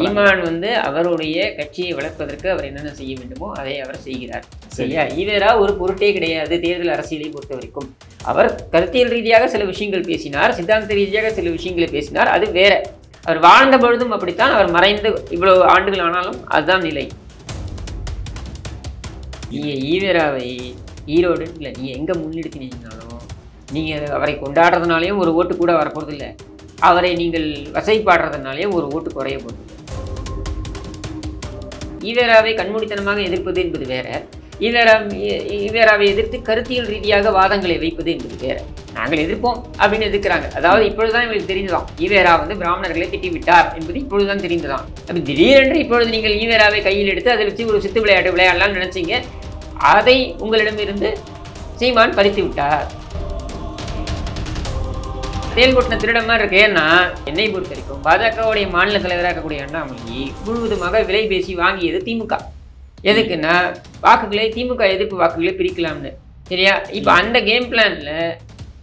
சீமான் வந்து அவருடைய கட்சியை வளர்ப்பதற்கு அவர் என்னென்ன செய்ய வேண்டுமோ அதை அவர் செய்கிறார். சரியா? ஈவேரா ஒரு பொருட்டே கிடையாது தேர்தல் அரசியலை பொறுத்த வரைக்கும். அவர் கருத்தியல் ரீதியாக சில விஷயங்கள் பேசினார், சித்தாந்த ரீதியாக சில விஷயங்களை பேசினார், அது வேற. அவர் வாழ்ந்த பொழுதும் அப்படித்தான், அவர் மறைந்து இவ்வளவு ஆண்டுகள் ஆனாலும் அதுதான் நிலை. நீங்கள் ஈவேராவை ஈரோடு இல்லை நீங்கள் எங்கே முன்னெடுத்தினீங்கனாலும் நீங்கள் அவரை கொண்டாடுறதுனாலையும் ஒரு ஓட்டு கூட வரப்போகிறது இல்லை, அவரை நீங்கள் வசைப்பாடுறதுனாலையும் ஒரு ஓட்டு குறைய போகிறது. ஈவேராவை கண்மூடித்தனமாக எதிர்ப்பது என்பது வேற, ஈவேராவை எதிர்த்து கருத்தியல் ரீதியாக வாதங்களை வைப்பது என்பது வேற. நாங்கள் எதிர்ப்போம் அப்படின்னு எதிர்க்கிறாங்க. அதாவது இப்பொழுதுதான் இவங்களுக்கு தெரிந்ததாம் ஈவேரா வந்து பிராமணர்களை திட்டிவிட்டார் என்பது இப்பொழுதுதான் தெரிந்ததாம். அப்படி திடீரென்று இப்பொழுது நீங்கள் ஈவேராவை கையில் எடுத்து அதை வச்சு ஒரு சித்து விளையாட்டு விளையாடலாம்னு நினைச்சீங்க, அதை உங்களிடமிருந்து சீமான் பறித்து விட்டார். செயல்பட்ட திருடமாக இருக்கு. ஏன்னா என்னை பொறுத்த வரைக்கும் பாஜகவுடைய மாநில தலைவராக இருக்கக்கூடிய அண்ணாமலை முழுவதுமாக விலை பேசி வாங்கியது திமுக. எதுக்குன்னா வாக்குகளை திமுக எதிர்ப்பு வாக்குகளை பிரிக்கலாம்னு. சரியா? இப்போ அந்த கேம் பிளான்ல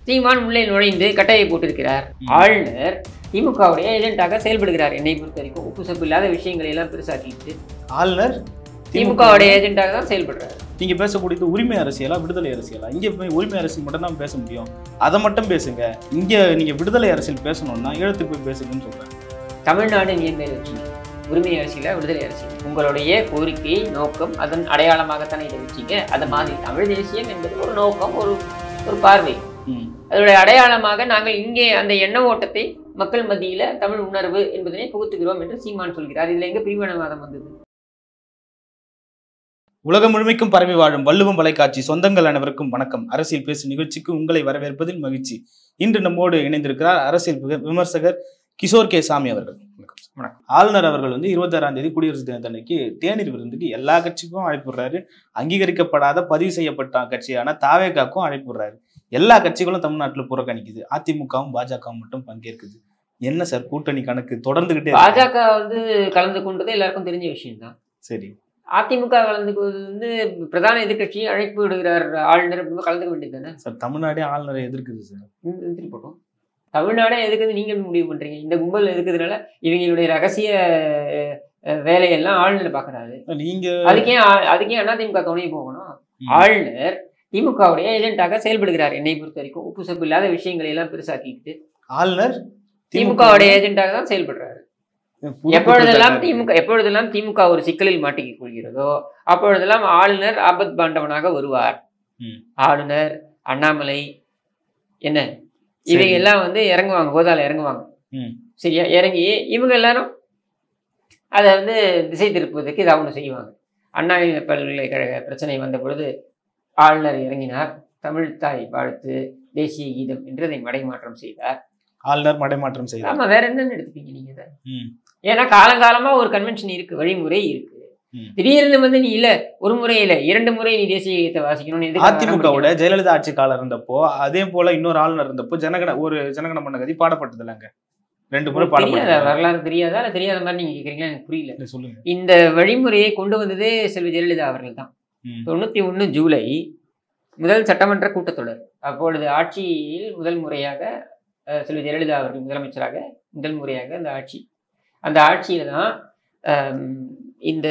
சீமான் உள்ளே நுழைந்து கட்டையை போட்டிருக்கிறார். ஆளுநர் திமுகவுடைய ஏஜென்ட்டாக செயல்படுகிறார். என்னை பொறுத்த வரைக்கும் உப்பு சப்பு இல்லாத விஷயங்களை எல்லாம் பெருசாக்கிட்டு ஆளுநர் திமுகவுடைய ஏஜென்ட்டாக தான் செயல்படுறாரு. நீங்க பேசக்கூடியது உரிமை அரசியலா விடுதலை அரசியலா? இங்க உரிமை அரசியல் மட்டும் தான் பேச முடியும், அதை மட்டும் பேசுங்க. இங்க நீங்க விடுதலை அரசியல் பேசணும்னா எழுத்துக்கு போய் பேசுங்கன்னு சொல்றேன். தமிழ்நாடு நேர்மையை வச்சு உரிமை அரசியலா விடுதலை அரசியல் உங்களுடைய கோரிக்கை நோக்கம் அதன் அடையாளமாகத்தானே இதை வச்சிங்க. அது மாதிரி தமிழ் தேசியம் என்பது ஒரு நோக்கம், ஒரு பார்வை. அதோடைய அடையாளமாக நாங்கள் இங்கே அந்த எண்ண ஓட்டத்தை மக்கள் மத்தியில தமிழ் உணர்வு என்பதனை புகுத்துகிறோம் என்று சீமான் சொல்கிறார். இதுல எங்க பிரிவினவாதம் வந்தது? உலகம் முழுமைக்கும் பரவி வாழும் வள்ளுவம் தொலைக்காட்சி சொந்தங்கள் அனைவருக்கும் வணக்கம். அரசியல் பேசும் நிகழ்ச்சிக்கு உங்களை வரவேற்பதில் மகிழ்ச்சி. இன்று நம்மோடு இணைந்திருக்கிறார் அரசியல் விமர்சகர் கிஷோர் கே சாமி அவர்கள். வணக்கம். ஆளுநர் அவர்கள் வந்து 26ஆம் தேதி குடியரசு தினத்தன்னைக்கு தேநீர் விருந்துக்கு எல்லா கட்சிக்கும் அழைப்புடுறாரு. அங்கீகரிக்கப்படாத பதிவு செய்யப்பட்ட கட்சியான தாவேகாக்கும் அழைப்புடுறாரு. எல்லா கட்சிகளும் தமிழ்நாட்டில் புறக்கணிக்குது, அதிமுகவும் பாஜகவும் மட்டும் பங்கேற்குது. என்ன சார் கூட்டணி கணக்கு தொடர்ந்துகிட்டே? பாஜக வந்து கலந்து கொண்டது எல்லாருக்கும் தெரிஞ்ச விஷயம் தான். சரி, அதிமுக கலந்துக்குவது வந்து பிரதான எதிர்கட்சி அழைப்பு விடுகிறார் ஆளுநர் அப்படின்னு கலந்துக்க வேண்டியது தானே சார்? தமிழ்நாடே ஆளுநரை எதிர்க்குது சார். எதிர்த்து போட்டோம். தமிழ்நாடே எதுக்குது நீங்க முடிவு பண்றீங்க? இந்த கும்பல் எதுக்குதுனால இவங்களுடைய ரகசிய வேலையெல்லாம் ஆளுநர் பாக்குறாரு. நீங்க அதுக்கே அதிமுக துணையை போகணும். ஆளுநர் திமுகவுடைய ஏஜென்ட்டாக செயல்படுகிறார். என்னை பொறுத்த வரைக்கும் உப்பு சப்பு இல்லாத விஷயங்களை எல்லாம் பெருசாக்கிட்டு ஆளுநர் திமுகவுடைய ஏஜென்ட்டாக தான் செயல்படுறாரு. எப்பொழுதெல்லாம் திமுக ஒரு சிக்கலில் மாட்டிக் கொள்கிறதோ அப்பொழுதெல்லாம் ஆளுநர் ஆபத் பாண்டவனாக வருவார். ஆளுநர், அண்ணாமலை, என்ன இவங்க எல்லாம் வந்து இறங்குவாங்க, கோதால இறங்குவாங்க. சரியா? இறங்கி இவங்க எல்லாரும் அதை வந்து திசை திருப்புவதற்கு இதை அவங்க செய்வாங்க. அண்ணா பல்கலைக்கழக பிரச்சனை வந்த பொழுது ஆளுநர் இறங்கினார். தமிழ் தாய் வாழ்த்து, தேசிய கீதம் என்று அதை மடைமாற்றம் செய்தார். ஆளுநர் மடைமாற்றம் செய்தார். ஆமா, வேற என்னன்னு எடுத்துப்பீங்க நீங்க இதை? ஏன்னா காலங்காலமா ஒரு கன்வென்ஷன் இருக்கு, வழிமுறை இருக்கு. திடீர்னு வந்து நீ இல்ல ஒரு முறை இல்ல 2 முறை நீ தேசிய கீதத்தை வாசிக்கணும். அதிமுகவோட ஜெயலலிதா ஆட்சி காலம் இருந்தப்போ அதே போல இன்னொரு ஆளுநர் இருந்தப்போ ஜனகண மன கதி பாடப்பட்டது இல்லைங்க? 2 முறை பாடப்பட்டது. வரலாறு தெரியாதா? இல்ல தெரியாத மாதிரி நீங்க கேக்குறீங்களா? எனக்கு புரியல. சொல்லுங்க. இந்த வழிமுறையை கொண்டு வந்ததே செல்வி ஜெயலலிதா அவர்கள் தான். 91 ஜூலை முதல் சட்டமன்ற கூட்டத்தொடர். அப்பொழுது ஆட்சியில் முதல் முறையாக செல்வி ஜெயலலிதா அவர்கள் முதலமைச்சராக முதல் முறையாக அந்த ஆட்சியில தான் இந்த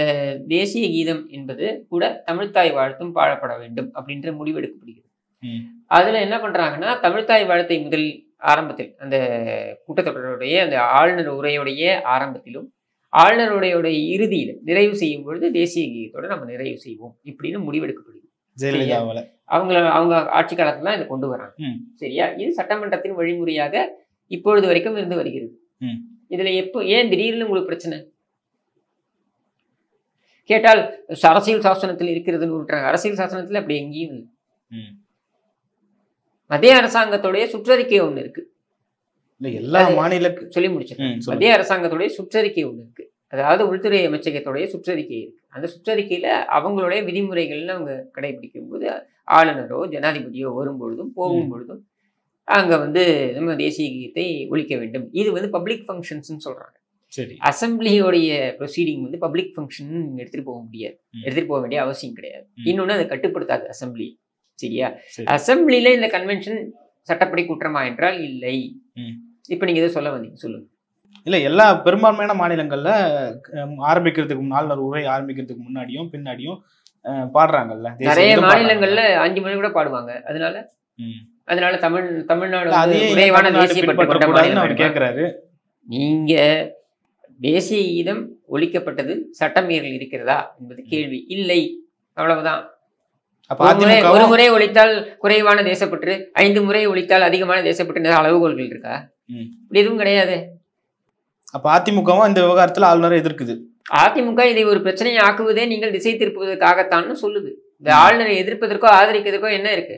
தேசிய கீதம் என்பது கூட தமிழ்த்தாய் வாழ்த்தும் பாடப்பட வேண்டும் அப்படின்ற முடிவெடுக்கப்படுகிறது. அதுல என்ன பண்றாங்கன்னா, தமிழ்த்தாய் வாழ்த்தை முதல் ஆரம்பத்தில் அந்த கூட்டத்தொடருடைய அந்த ஆளுநர் உரையுடைய ஆரம்பத்திலும் ஆளுநருடைய இறுதியில நிறைவு செய்யும் பொழுது தேசிய கீதத்தோட நம்ம நிறைவு செய்வோம் இப்படின்னு முடிவெடுக்கப்படுகிறது. அவங்க ஆட்சி காலத்துல இதை கொண்டு வராங்க. சரியா? இது சட்டமன்றத்தின் வழிமுறையாக இப்பொழுது வரைக்கும் இருந்து வருகிறது. இதுல ஏன் திடீர்னு உங்களுக்கு பிரச்சனை கேட்டால் அரசியல் சாசனத்தில் இருக்கிறதுன்னு விட்டுறாங்க. அரசியல் சாசனத்துல அப்படி எங்கேயும் இல்லை. மத்திய அரசாங்கத்துடைய சுற்றறிக்கை ஒண்ணு இருக்கு. எல்லா மாநில சொல்லி முடிச்சிருக்கேன். மத்திய அரசாங்கத்துடைய சுற்றறிக்கை ஒண்ணு இருக்கு. அதாவது உள்துறை அமைச்சகத்துடைய சுற்றறிக்கை இருக்கு. அந்த சுற்றறிக்கையில அவங்களுடைய விதிமுறைகள்னு அவங்க கடைபிடிக்கும் போது ஆளுநரோ ஜனாதிபதியோ வரும்பொழுதும் போகும் பொழுதும் அங்க வந்து நம்ம தேசிய கீதத்தை ஒழிக்க வேண்டும். இது வந்து பப்ளிக் ஃபங்க்ஷன்ஸ்ன்னு சொல்றாங்க. சரி, அசம்பிளியோடைய ப்ரொசீடிங் வந்து பப்ளிக் ஃபங்க்ஷன் எடுத்துட்டு போக முடியாது, எடுத்துட்டு போக வேண்டிய அவசியம் கிடையாது. இன்னொன்னு அதை கட்டுப்படுத்தாது அசம்பிளி. சரியா? அசம்பிளில இந்த கன்வென்ஷன் சட்டப்படி குற்றமா என்றால் இல்லை. இப்ப நீங்க எதை சொல்ல வந்தீங்க சொல்லுங்க. இல்லை எல்லா பெரும்பான்மையான மாநிலங்கள்ல ஆரம்பிக்கிறதுக்கு ஆளுநர் உரை ஆரம்பிக்கிறதுக்கு முன்னாடியும் பின்னாடியும் பாடுறாங்கல்ல. நிறைய மாநிலங்கள்ல 5 மணி கூட பாடுவாங்க. அதனால தமிழ்நாடு விரைவான தேசியப்பட்டு அவர் கேட்கிறாரு. நீங்க தேசிய கீதம் ஒழிக்கப்பட்டது சட்டமீறல் இருக்கிறதா என்பது கேள்வி. இல்லை, அவ்வளவுதான். ஒரு முறை ஒழித்தால் குறைவான தேசப்பற்று, 5 முறை ஒழித்தால் அதிகமான தேசப்பற்று அளவுகோல்கள் இருக்கா? எதுவும் கிடையாது. அப்ப அதிமுகவும் இந்த விவகாரத்துல ஆளுநரை எதிர்க்குது. அதிமுக இதை ஒரு பிரச்சனையை ஆக்குவதே நீங்கள் திசை திருப்புவதற்காகத்தான் சொல்லுது. இந்த ஆளுநரை எதிர்ப்பதற்கோ ஆதரிக்கிறதுக்கோ என்ன இருக்கு?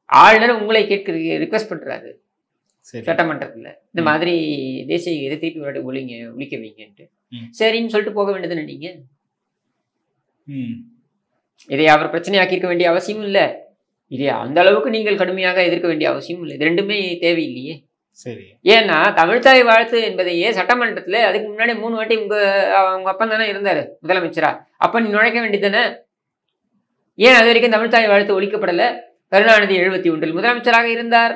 ஆளுநர் உங்களை கேட்க ரிக்வெஸ்ட் பண்றாரு சட்டமன்றத்துல, இந்த மாதிரி தேசிய இதை திருப்பி ஒழிக்க வைங்கன்ட்டு. சரின்னு சொல்லிட்டு போக வேண்டியதுன்னு நீங்க இதை அவர் பிரச்சனையாக்கியிருக்க வேண்டிய அவசியமும் இல்லை. இதை அந்த அளவுக்கு நீங்கள் கடுமையாக எதிர்க்க வேண்டிய அவசியமும் இல்லை. இது ரெண்டுமே தேவையில்லையே. சரி. ஏன்னா தமிழ்தாய் வாழ்த்து என்பதையே சட்டமன்றத்துல அதுக்கு முன்னாடி 3 வாட்டி உங்க அப்பன் தானே இருந்தாரு முதலமைச்சரா, அப்ப நீ நுழைக்க வேண்டியதானே? ஏன் அது வரைக்கும் தமிழ்தாய் வாழ்த்து ஒழிக்கப்படலை? கருணாநிதி 71 முதலமைச்சராக இருந்தார்.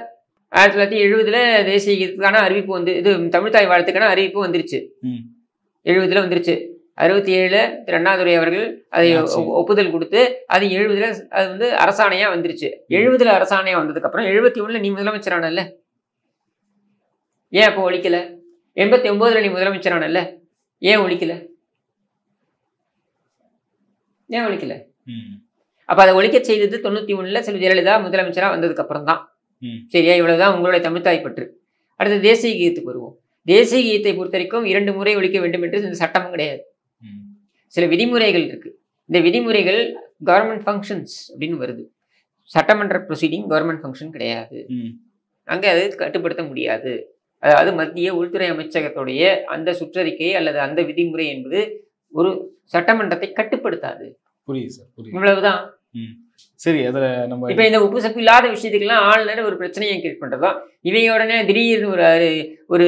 1970 தேசிய கீதத்துக்கான அறிவிப்பு வந்து இது தமிழ்தாய் வாழ்த்துக்கான அறிவிப்பு வந்துருச்சு. 70 வந்துருச்சு. 67 திரு அண்ணாதுரை அவர்கள் அதை ஒப்புதல் கொடுத்து அது 70 அது வந்து அரசாணையா வந்துருச்சு. 70 அரசாணையா வந்ததுக்கு அப்புறம் 71 நீ முதலமைச்சரானல்ல, ஏன் அப்போ ஒழிக்கல? 89 நீ முதலமைச்சரானல்ல, ஏன் ஒழிக்கல? ஏன் ஒழிக்கல? அப்ப அதை ஒழிக்க செய்தது 91 செல்வி ஜெயலலிதா முதலமைச்சரா வந்ததுக்கு அப்புறம் தான். சரியா? இவ்வளவுதான் உங்களுடைய தமிழ்தாய் பற்று. அடுத்து தேசிய கீதத்துக்கு வருவோம். தேசிய கீதத்தை பொறுத்த வரைக்கும் 2 முறை ஒழிக்க வேண்டும் என்று இந்த சட்டமும் கிடையாது. சில விதிமுறைகள் இருக்கு. இந்த விதிமுறைகள் கவர்மெண்ட் ஃபங்க்ஷன்ஸ் அப்படின்னு வருது. சட்டமன்ற ப்ரொசீடிங் கவர்மெண்ட் ஃபங்க்ஷன் கிடையாது. அங்கே அது கட்டுப்படுத்த முடியாது. அதாவது மத்திய உள்துறை அமைச்சகத்துடைய அந்த சுற்றறிக்கை அல்லது அந்த விதிமுறை என்பது ஒரு சட்டமன்றத்தை கட்டுப்படுத்தாது. புரியுது சார், புரியுது. இவ்வளவுதான். சரி, அதில் நம்ம இப்போ இந்த உப்பு சப்பு இல்லாத விஷயத்துக்கெல்லாம் ஆளுநர் ஒரு பிரச்சனையை கிரியேட் பண்ணுறதா, இவங்க உடனே திடீர்னு ஒரு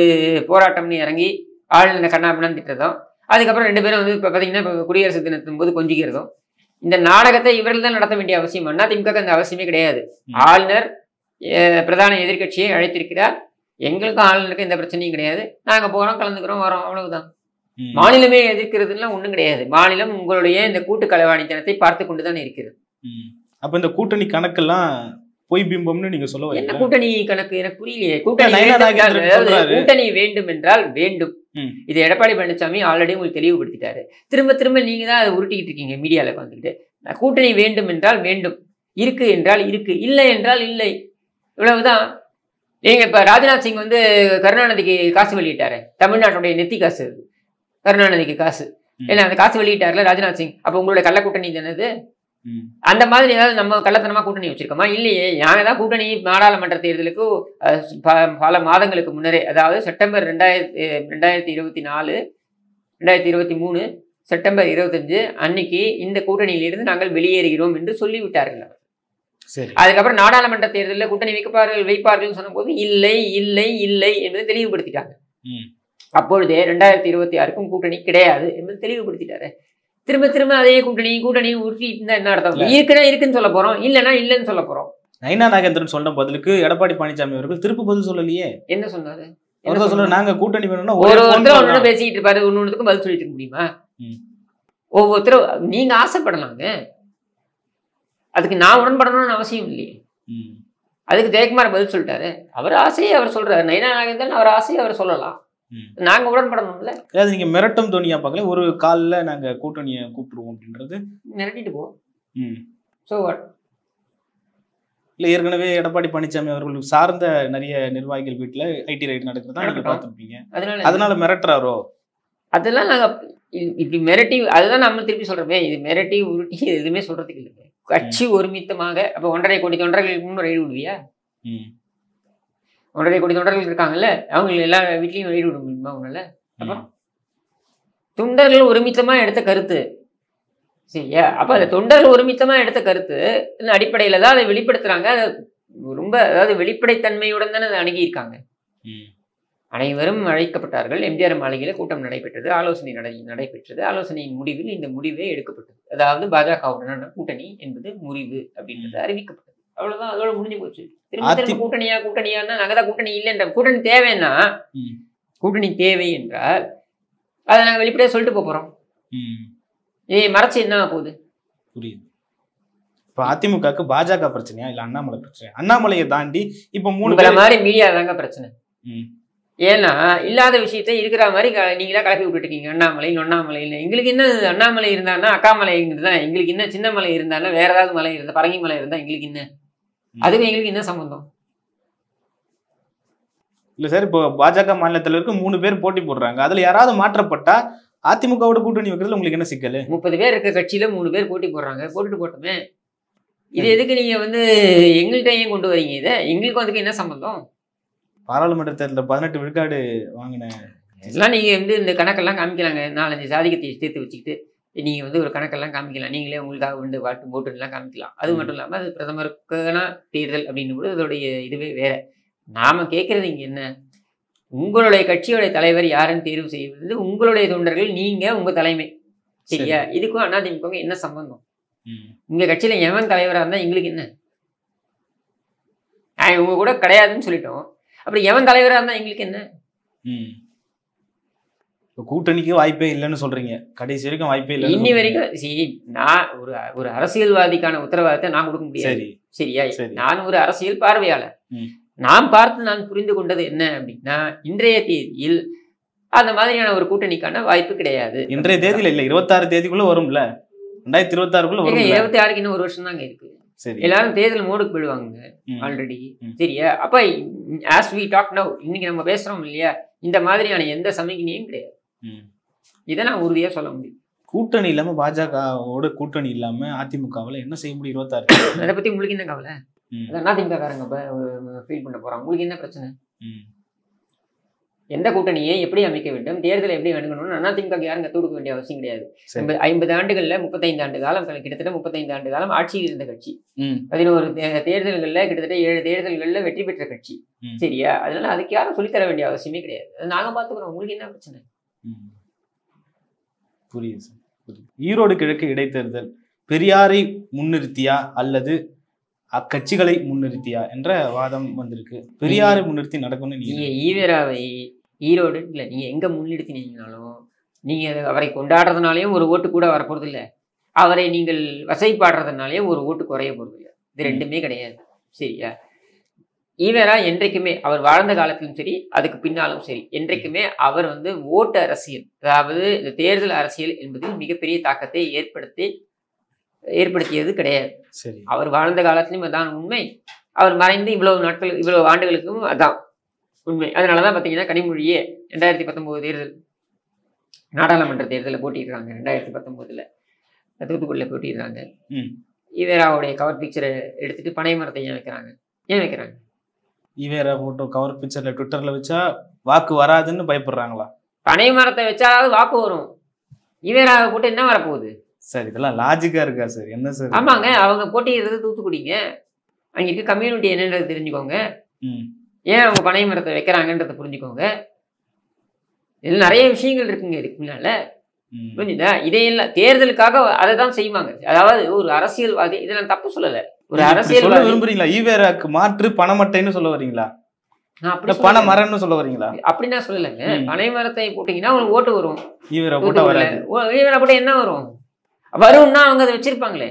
போராட்டம்னு இறங்கி ஆளுநரை கண்ணாபின்னான்னு திட்டுறதும், அதுக்கப்புறம் 2 பேரும் வந்து இப்போ பார்த்தீங்கன்னா இப்போ குடியரசு தினத்தின் போது கொஞ்சிக்கிறதும், இந்த நாடகத்தை இவர்கள் தான் நடத்த வேண்டிய அவசியம். அதிமுக அந்த அவசியமே கிடையாது. ஆளுநர் பிரதான எதிர்கட்சியை அழைத்திருக்கிறார். எங்களுக்கும் ஆளுநருக்கும் எந்த பிரச்சனையும் கிடையாது. நாங்கள் போகிறோம், கலந்துக்கிறோம், வரோம், அவ்வளவுதான். மாநிலமே எதிர்க்கிறதுலாம் ஒன்றும் கிடையாது. மாநிலம் உங்களுடைய இந்த கூட்டு களவாணித்தனத்தை பார்த்து கொண்டு தானே இருக்கிறது. அப்ப இந்த கூட்டணி கணக்கெல்லாம் பொய் பிம்பம்னு நீங்க சொல்ல வரீங்க. என்ன கூட்டணி கணக்கு? எனக்கு புரியலையே. கூட்டணி வேண்டும் என்றால் வேண்டும். இது எடப்பாடி பழனிசாமி ஆல்ரெடி உங்களுக்கு தெளிவுபடுத்திட்டாரு. திரும்ப திரும்ப நீங்க தான் அதை உருட்டிக்கிட்டு இருக்கீங்க மீடியாவில் வந்துக்கிட்டு. கூட்டணி வேண்டும் என்றால் வேண்டும், இருக்கு என்றால் இருக்கு, இல்லை என்றால் இல்லை, இவ்வளவுதான். நீங்க இப்ப ராஜ்நாத் சிங் வந்து கருணாநிதிக்கு காசு வெளியிட்டாரு. தமிழ்நாட்டுடைய நெத்தி காசு கருணாநிதிக்கு காசு. ஏன்னா அந்த காசு வெளியிட்டாருல ராஜ்நாத் சிங். அப்ப உங்களுடைய கள்ள கூட்டணி தானது. அந்த மாதிரி ஏதாவது நம்ம கள்ளத்தனமா கூட்டணி வச்சிருக்கோமா? இல்லையே. நாங்கள் தான் கூட்டணி நாடாளுமன்ற தேர்தலுக்கு பல மாதங்களுக்கு முன்னரே, அதாவது செப்டம்பர் 2024 2023 செப்டம்பர் 25 அன்னைக்கு இந்த கூட்டணியிலிருந்து நாங்கள் வெளியேறுகிறோம் என்று சொல்லிவிட்டார்கள். அதுக்கப்புறம் நாடாளுமன்ற தேர்தலில் கூட்டணி வைப்பார்கள் சொன்ன போது இல்லை இல்லை இல்லை என்பதை தெளிவுபடுத்திட்டாங்க. அப்பொழுதே 2026க்கும் கூட்டணி கிடையாது என்பது தெளிவுபடுத்திட்டாரு. திரும்ப திரும்ப அதே கூட்டணி உருட்டி இருந்தா என்ன அர்த்தம்? இருக்குன்னா இருக்குன்னு சொல்ல போறோம், இல்லைன்னா இல்லைன்னு சொல்ல போறோம். நயினா நாகேந்திரன் சொன்ன பதிலுக்கு எடப்பாடி பழனிசாமி அவர்கள் திருப்பி பதில் சொல்லலையே. என்ன சொன்னாரு? நாங்க கூட்டணி வேணும்னா ஒவ்வொருத்தரும் பேசிக்கிட்டு இருப்பாரு, ஒன்னொன்னுக்கும் பதில் சொல்லிட்டு இருக்க முடியுமா? ஒவ்வொருத்தரும் நீங்க ஆசைப்படலாங்க, அதுக்கு நான் உடன்படணும்னு அவசியம் இல்லையே. அதுக்கு ஜெயக்குமார் பதில் சொல்லிட்டாரு. அவர் ஆசையை அவர் சொல்றாரு. நயினா நாகேந்திரன் அவர் ஆசையை அவர் சொல்லலாம், நாங்க உடன்படணும்ல. அதாவது நீங்க மிரட்டும் தோனியா பார்க்கல, ஒரு காலில் நாங்க கூட்டணியை கூப்பிடுவோம் அப்படின்றது மிரட்டிட்டு போவோம். So what? இல்லை, ஏற்கனவே எடப்பாடி பழனிசாமி அவர்கள் சார்ந்த நிறைய நிர்வாகிகள் வீட்டில் ஐடி ரைட் நடக்கிறதா நீங்க பார்த்துருப்பீங்க. அதனால மிரட்டுறாரோ? அதெல்லாம் நாங்க இப்படி மிரட்டி, அதுதான் நம்ம திருப்பி சொல்றோமே, இது மிரட்டி உருட்டி எதுவுமே சொல்றதுக்கு இல்லைங்க. கட்சி ஒருமித்தமாக அப்போ 1.5 கோடி தொண்டர்களுக்கு முன்னே ரைடு விடுவியா? 1.5 கோடி தொண்டர்கள் இருக்காங்கல்ல, அவங்க எல்லா வீட்லையும் ரைடு விட முடியுமா உன்னால? அப்புறம் தொண்டர்கள் ஒருமித்தமா எடுத்த கருத்து சரியா? அப்ப அந்த தொண்டர்கள் ஒருமித்தமா எடுத்த கருத்து அடிப்படையில தான் அதை வெளிப்படுத்துறாங்க. ரொம்ப அதாவது வெளிப்படைத்தன்மையுடன் தானே அதை அணுகியிருக்காங்க. அனைவரும் அழைக்கப்பட்டார்கள். எம்ஜிஆர் மாளிகையில் கூட்டம் நடைபெற்றது, ஆலோசனை நடைபெற்றது. ஆலோசனையின் முடிவில் இந்த முடிவே எடுக்கப்பட்டது. அதாவது பாஜகவுடனான கூட்டணி என்பது முறிவு அப்படின்றது அறிவிக்கப்பட்டது. அவ்வளவுதான், அதோட முடிஞ்சு போச்சு. திரும்ப கூட்டணியான்னா நாங்க தான் கூட்டணி இல்லைன்ற கூட்டணி தேவைன்னா கூட்டணி தேவை என்றால் அதை நாங்கள் வெளிப்படையாக சொல்லிட்டு போகிறோம். மறைச்சு என்ன போகுது? புரியுது. இப்போ அதிமுகவுக்கு பாஜக பிரச்சனையா இல்லை அண்ணாமலை பிரச்சனையா? அண்ணாமலையை தாண்டி இப்போ 3 பேர் மாதிரி மீடியா தாங்க பிரச்சனை. ஏன்னா இல்லாத விஷயத்த இருக்கிற மாதிரி நீங்களா கிளப்பி விட்டுட்டு இருக்கீங்க. அண்ணாமலை நொண்ணாமலை இல்லை. எங்களுக்கு என்ன அண்ணாமலை இருந்தான்னா அக்காமலை இருந்தா, எங்களுக்கு என்ன சின்ன மலை இருந்தான்னா வேற ஏதாவது மலை இருந்தா, பரங்கி மலை இருந்தா எங்களுக்கு என்ன, அதுக்கு எங்களுக்கு என்ன சம்பந்தம்? இல்ல சார், இப்போ பாஜக மாநில தலைவருக்கு 3 பேர் போட்டி போடுறாங்க. அதுல யாராவது மாற்றப்பட்டா அதிமுகவோட கூட்டணி வைக்கிறதுல உங்களுக்கு என்ன சிக்கல்? 30 பேர் இருக்க கட்சியில 3 பேர் போட்டி போடுறாங்க, போட்டுட்டு போட்டோமே. இது எதுக்கு நீங்க எங்கள்கிட்ட ஏன் கொண்டு வரீங்க? இதை எங்களுக்கு அதுக்கு என்ன சம்பந்தம்? பாராளுமன்ற தேர்தலில் 18 விழுக்காடு வாங்கின இதெல்லாம் நீங்க இந்த கணக்கெல்லாம் காமிக்கலாங்க. 4-5 சாதிக்கத்தை சேர்த்து வச்சுக்கிட்டு நீங்க ஒரு கணக்கெல்லாம் காமிக்கலாம். நீங்களே உங்களுக்காக போட்டுலாம் காமிக்கலாம். அது மட்டும் இல்லாம அது பிரதமருக்கான தேர்தல் அப்படின்னு கூட அதோடைய இதுவே வேற. நாம கேட்கறது இங்க என்ன, உங்களுடைய கட்சியோடைய தலைவர் யாருன்னு தேர்வு செய்வது உங்களுடைய தொண்டர்கள், நீங்க உங்க தலைமை. சரியா? இதுக்கும் அதிமுக என்ன சம்பந்தம்? உங்க கட்சியில எவன் தலைவராக இருந்தா எங்களுக்கு என்ன? உங்க கூட கிடையாதுன்னு சொல்லிட்டோம். அப்படி எவன் தலைவராக இருந்தா எங்களுக்கு என்ன? கூட்டணிக்கு வாய்ப்பே இல்லைன்னு சொல்றீங்க. கடைசி வரைக்கும் வாய்ப்பே இல்லை. இன்னி வரைக்கும் சரி, நான் ஒரு அரசியல்வாதிக்கான உத்தரவாதத்தை நான் கொடுக்க முடியாது. சரியா? நான் ஒரு அரசியல் பார்வையாளர். நான் புரிந்து கொண்டது என்ன அப்படின்னா, இன்றைய தேதியில் அந்த மாதிரியான ஒரு கூட்டணிக்கான வாய்ப்பு கிடையாது. இன்றைய தேதியில இல்ல, 26 தேதிக்குள்ள வரும்ல, 2026க்குள்ள வரும். 26க்கு இன்னும் ஒரு வருஷம் தாங்க இருக்கு. எல்லாரும் தேர்தல் மோடுக்கு போயிடுவாங்க ஆல்ரெடி. சரியா? அப்ப as we talk now, இன்னைக்கு நம்ம பேசுறோம் இல்லையா, இந்த மாதிரியான எந்த சமிக்ஞையும் கிடையாது. இதை நான் உறுதியா சொல்ல முடியும். கூட்டணி இல்லாம, பாஜகவோட கூட்டணி இல்லாம அதிமுகவில் என்ன செய்ய முடியும்? 26. அதை பத்தி உங்களுக்கு என்ன கவலை? அதிமுக காரங்க ஃபீல் பண்ண போறாங்க. உங்களுக்கு என்ன பிரச்சனை? எந்த கூட்டணியை எப்படி அமைக்க வேண்டும், தேர்தலை எப்படி அணுகணும்னு அதிமுக யாரும் கத்து கொடுக்க வேண்டிய அவசியம் கிடையாது. 50 ஆண்டுகள்ல 35 ஆண்டு காலம், கிட்டத்தட்ட 35 ஆண்டு காலம் ஆட்சியில் இருந்த கட்சி. 11 தேர்தல்கள்ல கிட்டத்தட்ட 7 தேர்தல்கள்ல வெற்றி பெற்ற கட்சி. சரியா? அதனால அதுக்கு யாரும் சொல்லித்தர வேண்டிய அவசியமே கிடையாது. அது நாங்க பாத்துக்கிறோம். உங்களுக்கு என்ன பிரச்சனை? புரியுது சார். ஈரோடு கிழக்கு இடைத்தேர்தல் பெரியாரை முன்னிறுத்தியா அல்லது அக்கட்சிகளை முன்னிறுத்தியா என்ற வாதம் வந்திருக்கு. பெரியாரை முன்னிறுத்தி நடக்கும்னு நீங்க ஈவேராவை ஈரோடு இல்லை, நீங்க எங்க முன்னிறுத்தினீங்கனாலும் நீங்க அவரை கொண்டாடுறதுனாலையும் ஒரு ஓட்டு கூட வரப்போறது இல்லை, அவரை நீங்கள் வசைப்பாடுறதுனாலையும் ஒரு ஓட்டு குறைய போறது இல்லை. இது ரெண்டுமே கிடையாது. சரியா? ஈவேரா என்றைக்குமே அவர் வாழ்ந்த காலத்திலும் சரி, அதுக்கு பின்னாலும் சரி, என்றைக்குமே அவர் ஓட்டு அரசியல், அதாவது இந்த தேர்தல் அரசியல் என்பதில் மிகப்பெரிய தாக்கத்தை ஏற்படுத்தியது கிடையாது. அவர் வாழ்ந்த காலத்திலும் அதான் உண்மை, அவர் மறைந்து இவ்வளவு ஆண்டுகளுக்கும் அதான் உண்மை. அதனாலதான் பாத்தீங்கன்னா கனிமொழியே 2019 தேர்தல் நாடாளுமன்ற தேர்தலில் போட்டிடுறாங்க. 2019 தூத்துக்குடியில போட்டிடுறாங்க. ஈவேராவுடைய கவர் பிக்சரை எடுத்துட்டு பனை மரத்தை ஏன் வைக்கிறாங்க? ஈவேரா போட்டோ கவர் பிக்சர்ல ட்விட்டர்ல வச்சா வாக்கு வராதுன்னு பயப்படுறாங்களா? பனை மரத்தை வச்சாவது வாக்கு வரும், ஈவேராவை போட்டு என்ன வரப்போகுது? சார் இதெல்லாம் லாஜிக்கா இருக்கா சார்? என்ன சார்? ஆமாங்க, அவங்க போட்டிடுறது தூத்துக்குடிங்க. அங்க இருக்க கம்யூனிட்டி என்னன்றது தெரிஞ்சுக்கோங்க. ஏன் அவங்க பனை மரத்தை வைக்கிறாங்கன்றத புரிஞ்சுக்கோங்க. இதுல நிறைய விஷயங்கள் இருக்குங்க இதுக்கு முன்னால. புரிஞ்சுதா? இதையெல்லாம் தேர்தலுக்காக அதை தான் செய்வாங்க. அதாவது ஒரு அரசியல்வாதி, இதை நான் தப்பு சொல்லல, ஒரு அரசியல்வாதி விரும்புறீங்களா? ஈவேராக்கு மாற்று பனைமட்டைன்னு சொல்ல வரீங்களா? பனை மரம்னு சொல்ல வரீங்களா? அப்படின்னா சொல்லலைங்க. பனை மரத்தை போட்டீங்கன்னா உங்களுக்கு ஓட்டு வரும். ஈவேரா போட்டா வராது. ஈவேரா போட்டா என்ன வரும்னா அவங்க அதை வச்சிருப்பாங்களே.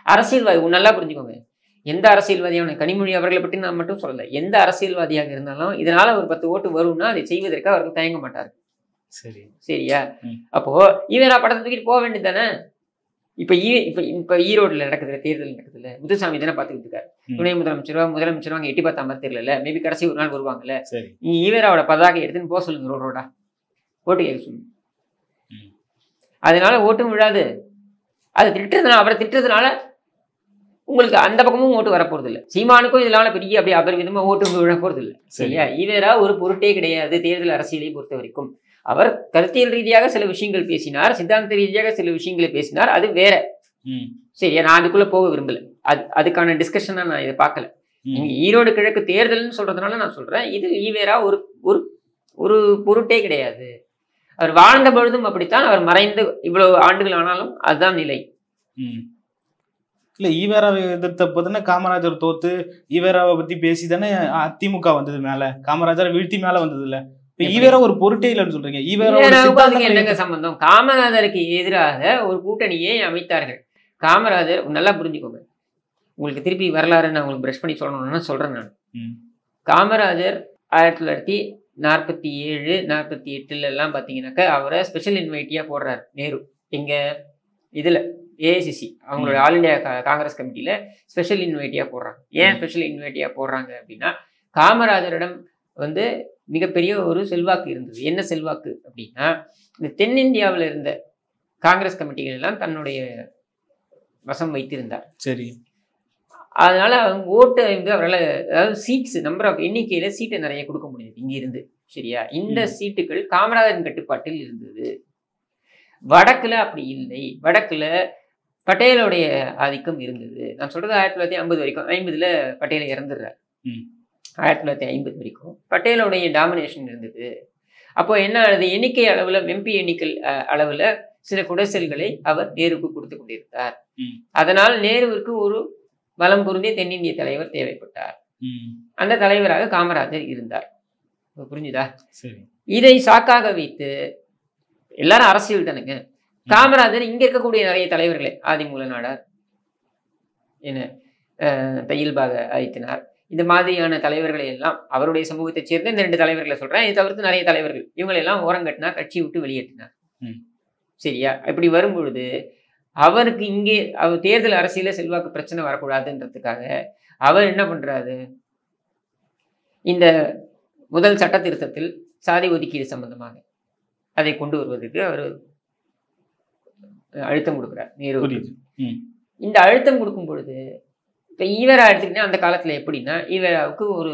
அரசியல்வாதி நல்லா புரிஞ்சுக்கோங்க. எந்த அரசியல்வாதியான கனிமொழி அவர்களை பற்றி நான் மட்டும் சொல்லலை, எந்த அரசியல்வாதியாக இருந்தாலும் இதனால ஒரு 10 ஓட்டு வரும்னா அதை செய்வதற்கு அவர்கள் தயங்க மாட்டார்கள். சரியா? அப்போ ஈவேரா படத்தை தூக்கிட்டு போக வேண்டியது தானே. இப்ப ஈரோடுல நடக்குதுல, தேர்தல் நடக்குதுல்ல, முத்துசாமி தானே பாத்துக்கிட்டு இருக்காரு. துணை முதலமைச்சர் அங்க எட்டி பார்த்தா மாதிரி தெரியல, மேபி கடைசி ஒரு நாள் வருவாங்கல்ல, நீ ஈவேராவோட பதாகை எடுத்துன்னு போக சொல்லுங்க, ரோடா ஓட்டு கேட்க சொல்லுங்க. அதனால ஓட்டும் விழாது. அது திட்டுறதுனால, அவரை திட்டுறதுனால உங்களுக்கு அந்த பக்கமும் ஓட்டு வரப்போறது இல்லை. சீமானுக்கும் இதனால பெரிய அப்படி அபரிவிதமா ஓட்டு விழ போறது இல்லை. சரியா? ஈவேரா ஒரு பொருட்டே கிடையாது தேர்தல் அரசியலை பொறுத்த வரைக்கும். அவர் கருத்தியல் ரீதியாக சில விஷயங்கள் பேசினார், சித்தாந்த ரீதியாக சில விஷயங்களை பேசினார், அது வேற. சரியா? நான் அதுக்குள்ள போக விரும்பல. அதுக்கான டிஸ்கஷனா நான் இதை பார்க்கல. நீங்க ஈரோடு கிழக்கு தேர்தல்னு சொல்றதுனால நான் சொல்றேன், இது ஈவேரா ஒரு பொருட்டே கிடையாது. அவர் வாழ்ந்த பொழுதும் அப்படித்தான், அவர் மறைந்து இவ்வளவு ஆண்டுகள் ஆனாலும் அதுதான் நிலை. இல்ல, ஈவேராவை எதிர்த்த போதுன்னா காமராஜர் தோத்து ஈவேராவை பத்தி பேசி தானே அதிமுக வந்தது மேல, காமராஜரை வீழ்த்தி மேல வந்தது இல்ல. ஈவேரா ஒரு பொருட்டே இல்லைன்னு சொல்றீங்க. என்னங்க சம்பந்தம்? காமராஜருக்கு எதிராக ஒரு கூட்டணியை அமைத்தார்கள். காமராஜர் நல்லா புரிஞ்சுக்கோங்க, உங்களுக்கு திருப்பி வரலாறு நான் உங்களுக்கு பிரஷ் பண்ணி சொல்லணும்னா சொல்றேன் நான். காமராஜர் 1947 48 எல்லாம் பாத்தீங்கன்னாக்கா அவரை ஸ்பெஷல் இன்வைட்டியா போடுறாரு நேரு. இங்க இதுல ஏஐசிசி அவங்களோட ஆல் இண்டியா காங்கிரஸ் கமிட்டியில ஸ்பெஷல் இன்வைட்டியா போடுறாங்க. ஏன் ஸ்பெஷல் இன்வைட்டியா போடுறாங்க அப்படின்னா, காமராஜரிடம் வந்து மிகப்பெரிய ஒரு செல்வாக்கு இருந்தது. என்ன செல்வாக்கு அப்படின்னா, இந்த தென்னிந்தியாவில் இருந்த காங்கிரஸ் கமிட்டிகள் எல்லாம் தன்னுடைய வசம் வைத்திருந்தார். சரி. அதனால அவங்க ஓட்டு வந்து அவரால், அதாவது சீட்ஸ் நம்பர் ஆஃப் எண்ணிக்கையில சீட்டை நிறைய கொடுக்க முடியுது இங்க இருந்து. சரியா? இந்த சீட்டுகள் காமராஜரின் கட்டுப்பாட்டில் இருந்தது. வடக்குல அப்படி இல்லை. வடக்குல பட்டேலுடைய ஆதிக்கம் இருந்தது. நான் சொல்றது 1950 வரைக்கும். 50ல பட்டேல் இறந்துடுறார். 1950 வரைக்கும் பட்டேலுடைய டாமினேஷன் இருந்தது. அப்போ என்ன ஆகுது, எண்ணிக்கை அளவுல எம்பி எண்ணிக்கை அளவுல சில குடைசல்களை அவர் நேருக்கு கொடுத்து கொண்டிருந்தார். அதனால் நேருவிற்கு ஒரு பலம் பொருந்திய தென்னிந்திய தலைவர் தேவைப்பட்டார். அந்த தலைவராக காமராஜர் இருந்தார். புரிஞ்சுதா? இதை சாக்காக வைத்து எல்லாரும் அரசியல் தானுங்க. காமராஜர் இங்க இருக்கக்கூடிய நிறைய தலைவர்களே, ஆதிமூல நாடார், என்ன தையல்பாக ஆதித்தனார், இந்த மாதிரியான தலைவர்களை எல்லாம் அவருடைய சமூகத்தை சேர்ந்த இந்த 2 தலைவர்களை சொல்றேன். இதை தவிர்த்து நிறைய தலைவர்கள் இவங்களை எல்லாம் ஓரங்கட்டினார், கட்சியை விட்டு வெளியேற்றினார். சரியா? இப்படி வரும்பொழுது அவருக்கு இங்கே அவர் தேர்தல் அரசியல செல்வாக்கு பிரச்சனை வரக்கூடாதுன்றதுக்காக அவர் என்ன பண்றாரு, இந்த முதல் சட்ட திருத்தத்தில் சாதி ஒதுக்கீடு சம்பந்தமாக அதை கொண்டு வருவதற்கு அவர் அழுத்தம் கொடுக்கிறார் நேரு. இந்த அழுத்தம் கொடுக்கும் பொழுது இப்ப ஈவேரா எடுத்துக்கிட்டா அந்த காலத்துல எப்படின்னா, ஈவேராவுக்கு ஒரு